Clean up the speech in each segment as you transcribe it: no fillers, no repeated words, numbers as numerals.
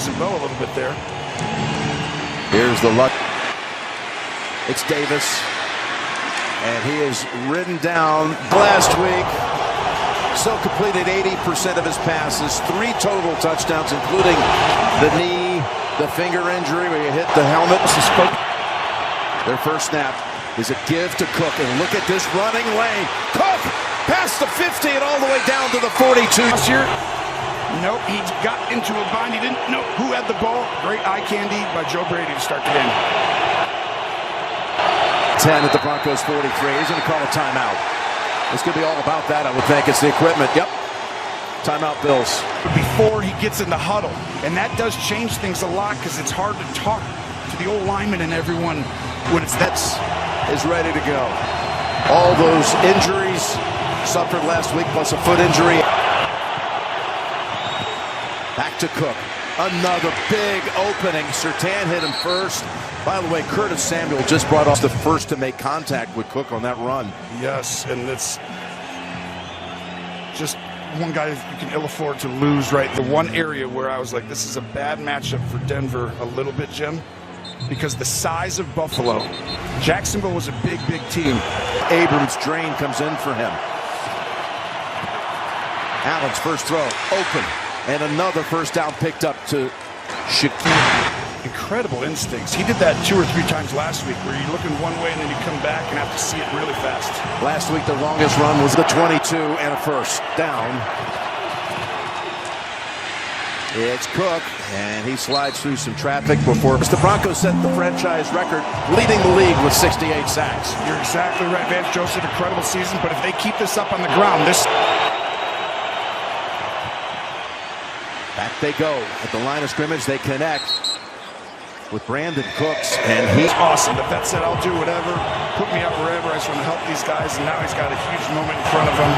Jacksonville a little bit there. Here's the luck. It's Davis. And he is ridden down last week. So completed 80% of his passes. 3 total touchdowns, including the knee, the finger injury where you hit the helmet. Their first snap is a give to Cook. And look at this running lane. Cook past the 50 and all the way down to the 42. Last year, nope, he got into a bind. He didn't know who had the ball. Great eye candy by Joe Brady to start the game. 10 at the Broncos 43. He's going to call a timeout. It's going to be all about that, I would think. It's the equipment. Yep. Timeout, Bills. Before he gets in the huddle. And that does change things a lot because it's hard to talk to the old linemen and everyone when it's that's is ready to go. All those injuries suffered last week, plus a foot injury. Back to Cook. Another big opening. Surtain hit him first. By the way, Curtis Samuel just brought off the first to make contact with Cook on that run. Yes, and it's just one guy you can ill afford to lose, right? The one area where I was like, this is a bad matchup for Denver a little bit, Jim, because the size of Buffalo. Jacksonville was a big, big team. Abrams' drain comes in for him. Allen's first throw, open. And another first down picked up to Shaquille. Incredible instincts. He did that 2 or 3 times last week where you're looking one way and then you come back and have to see it really fast. Last week the longest run was the 22 and a first down. It's Cook and he slides through some traffic before the Broncos set the franchise record, leading the league with 68 sacks. You're exactly right, Vance Joseph. Incredible season, but if they keep this up on the ground, this... Back they go at the line of scrimmage. They connect with Brandon Cooks, and he's awesome. But that said, I'll do whatever. Put me up wherever. I just want to help these guys, and now he's got a huge moment in front of him.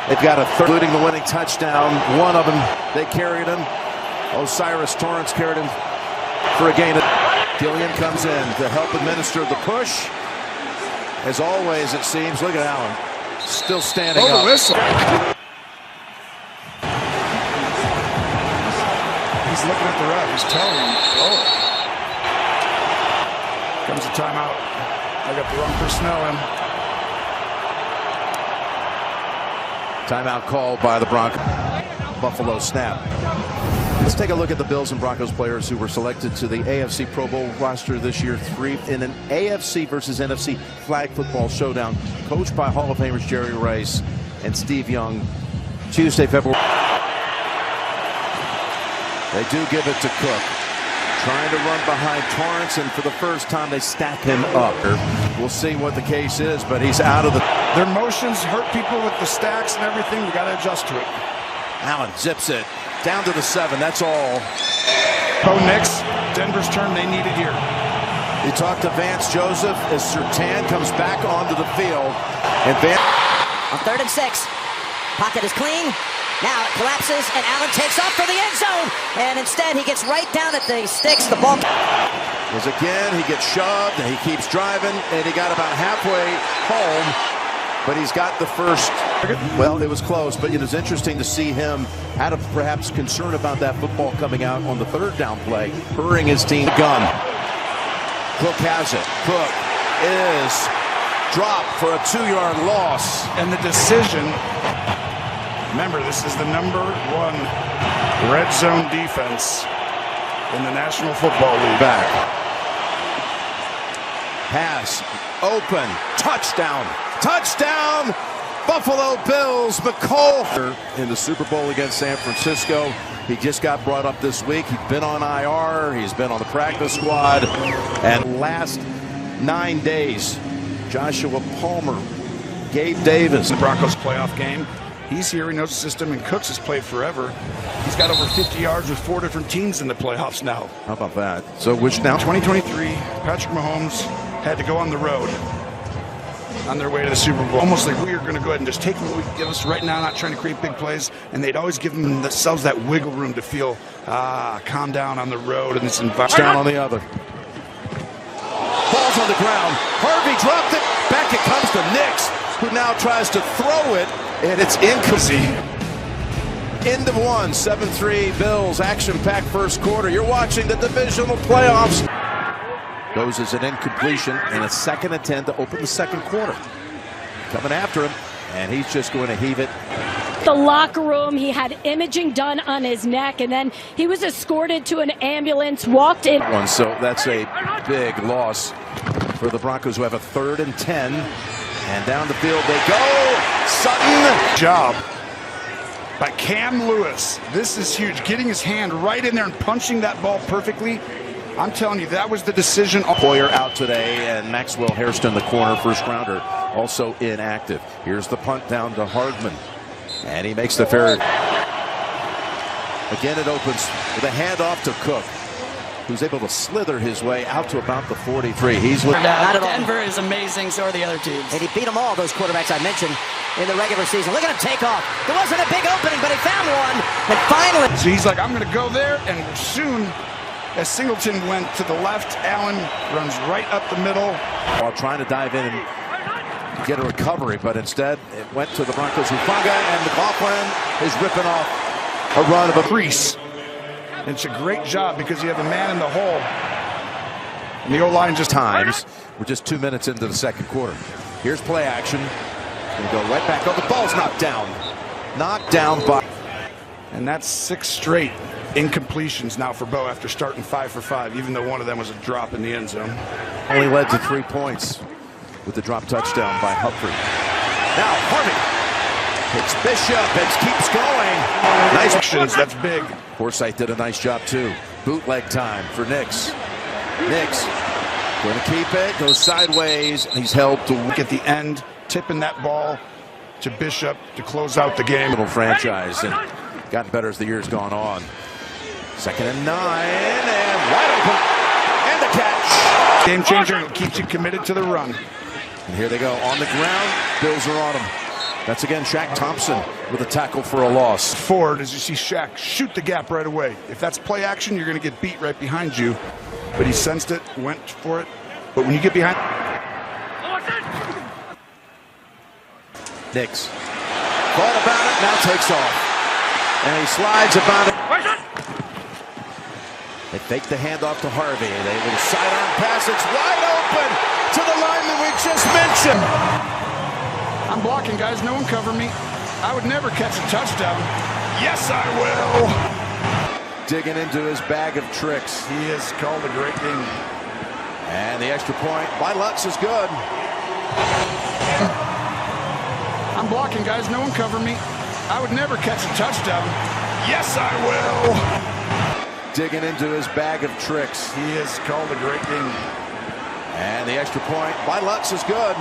They've got a third, including the winning touchdown. One of them, they carried him. Osiris Torrance carried him for a gain. Gillian comes in to help administer the push. As always, it seems. Look at Allen, still standing up. The whistle. He's looking at the ref. He's telling him, oh. Comes a timeout. I got the wrong personnel in. Timeout called by the Broncos. Buffalo snap. Let's take a look at the Bills and Broncos players who were selected to the AFC Pro Bowl roster this year. 3 in an AFC versus NFC flag football showdown, coached by Hall of Famers Jerry Rice and Steve Young. Tuesday, February. They do give it to Cook. Trying to run behind Torrance, and for the first time they stack him up. We'll see what the case is, but he's out of the... Their motions hurt people with the stacks and everything. We got to adjust to it. Allen zips it down to the 7. That's all. Bo Nix, Denver's turn. They need it here. You talk to Vance Joseph as Surtain comes back onto the field. And on 3rd and 6. Pocket is clean. Now it collapses, and Allen takes off for the end zone. And instead, he gets right down at the sticks. The ball. As again, he gets shoved, and he keeps driving, and he got about halfway home. But he's got the first. Well, it was close, but it was interesting to see him out of perhaps concern about that football coming out on the 3rd down play, hurrying his team. Gun. Cook has it. Cook is dropped for a 2-yard loss. And the decision. Remember, this is the #1 red zone defense in the National Football League. Back. Pass. Open. Touchdown. Touchdown. Buffalo Bills. McCall in the Super Bowl against San Francisco. He just got brought up this week. He's been on IR. He's been on the practice squad. And last 9 days, Joshua Palmer, Gabe Davis. The Broncos playoff game. He's here, he knows the system, and Cooks has played forever. He's got over 50 yards with 4 different teams in the playoffs now. How about that? So which now? 2023, Patrick Mahomes had to go on the road on their way to the Super Bowl. Almost like we are going to go ahead and just take what we give us right now, not trying to create big plays. And they'd always give themselves that wiggle room to feel, calm down on the road in this environment. Down on the other. Ball's on the ground. Harvey dropped it. Back it comes to Nix, who now tries to throw it. And it's incomplete. End of one, 7-3 Bills, action-packed first quarter. You're watching the divisional playoffs. Goes as an incompletion and a 2nd and 10 to open the second quarter. Coming after him, and he's just going to heave it. The locker room, he had imaging done on his neck, and then he was escorted to an ambulance, walked in. So that's a big loss for the Broncos, who have a 3rd and 10. And down the field they go. Sutton. Job by Cam Lewis. This is huge. Getting his hand right in there and punching that ball perfectly. I'm telling you, that was the decision. Poyer out today, and Maxwell Hairston, the corner first rounder, also inactive. Here's the punt down to Hardman, and he makes the fair. Again, it opens with a handoff to Cook, who's able to slither his way out to about the 43. He's with Denver is amazing, so are the other teams. And he beat them all, those quarterbacks I mentioned in the regular season. Look at him take off. There wasn't a big opening, but he found one. And finally. So he's like, I'm going to go there, and soon as Singleton went to the left, Allen runs right up the middle. While trying to dive in and get a recovery, but instead it went to the Broncos. Hufanga, and McLaughlin is ripping off a run of a crease. It's a great job because you have a man in the hole. And the O-line just times. We're just 2 minutes into the second quarter. Here's play action. Going to go right back. Oh, the ball's knocked down. Knocked down by. And that's 6 straight incompletions now for Bo after starting 5 for 5, even though one of them was a drop in the end zone. Only led to 3 points with the drop touchdown by Humphrey. Now Harvey. It's Bishop. It keeps going. Nice actions. That's big. Forsythe did a nice job too. Bootleg time for Nix. Nix going to keep it. Goes sideways. And he's held to at the end, tipping that ball to Bishop to close out the game. Little franchise, and gotten better as the year's gone on. 2nd and 9, and wide open, and the catch. Game changer. It keeps you committed to the run. And here they go on the ground. Bills are on them. That's again Shaq Thompson with a tackle for a loss. Forward, as you see Shaq shoot the gap right away. If that's play action, you're going to get beat right behind you. But he sensed it, went for it. But when you get behind. Nix thought about it, now takes off. And he slides about it. They fake the handoff to Harvey. They will sidearm pass. It's wide open to the lineman we just mentioned. I'm blocking, guys. No one cover me. I would never catch a touchdown. Yes, I will. Digging into his bag of tricks. He has called a great game. And the extra point by Lutz is good. I'm blocking, guys. No one cover me. I would never catch a touchdown. Yes, I will. Digging into his bag of tricks. He has called a great game. And the extra point by Lutz is good.